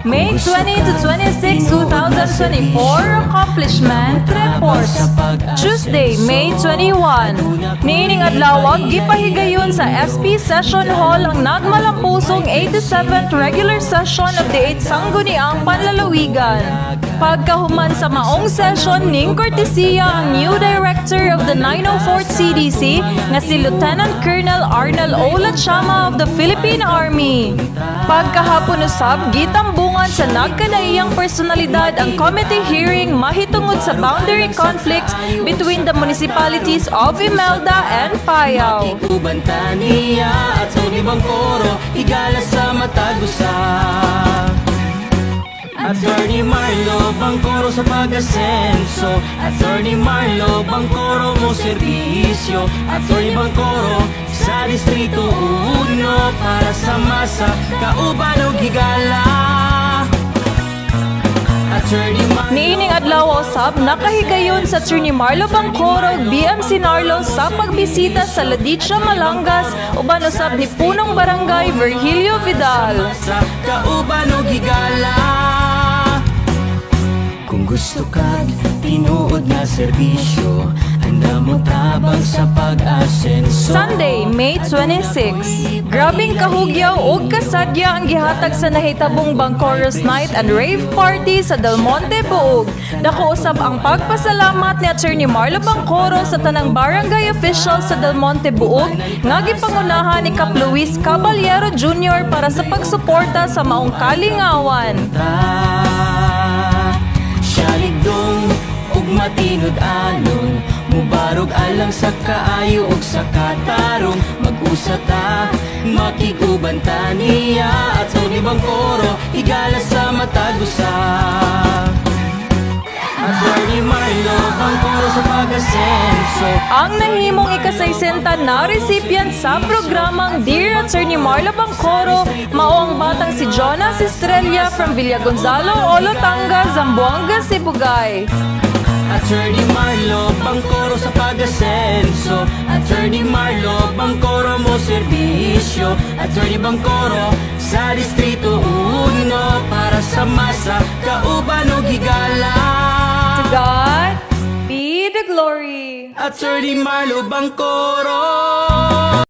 May 20 to 26, 2024 Accomplishment Report. Tuesday, May 21. Niining adlaw gipahigayon sa SP Session Hall ang nagmalampusong 87th regular session of the 8th Sangguniang Panlalawigan. Pagkahuman sa maong session ning kortesiya ang new director of the 904th CDC nga si Lieutenant Colonel Arnel O. Lachama of the Philippine Army. Pagkahapon usab gitambungan sa nagkadaiyang personalidad ang committee hearing mahitungod sa boundary conflicts between the municipalities of Imelda and Payao. Ubantaniya at sa libang koro higala sa matagusa. Attorney Marlo Bangkoro sa pag-asenso, Attorney Marlo Bangkoro mo serbisyo, Attorney Bangkoro sa Distrito 1 para sa masa kauban og higala. Niining adlaw usab nakahigayon sa Attorney Marlo Bangkoro BMC Narlo sa pagbisita sa Ladicia Malangas uban usab ni punong barangay Virgilio Vidal. Kauban og higala. Kung gusto kag tinuod nga serbisyo, handa mo tabang sa pag-asenso. Sunday, May 26. Grabing kahugyaw ug kasadya ang gihatag sa nahitabong Bangkoros Night and Rave Party sa Del Monte, Buog. Dako usab ang pagpasalamat ni Attorney Marlo Bangkoro sa tanang barangay officials sa Del Monte, Buog nga gipangunahan ni Cap Luis Caballero Jr. para sa pagsuporta sa maong kalingawan. Siyaligdong ug matinod anon, mubarog alang sa kaayo ug sa katarong, mag-usa ta makikubanta niya at sa libang koro higala sa matagusa. Attorney Marlo Bangkoro sa pag-asenso. Ang nahimong ika-60 na recipient sa programang Dear Attorney Marlo Bangkoro mao ang batang si Jonas Estrella from Villagonzalo, Olotanga, Zamboanga, Sibugay. Attorney Marlo Bangkoro sa pag-asenso, Attorney Marlo Bangkoro mo serbisyo, Attorney Bangkoro sa Distrito 1 para sa masa kauban og higala. To God be the glory. Attorney Marlo Bangkoro.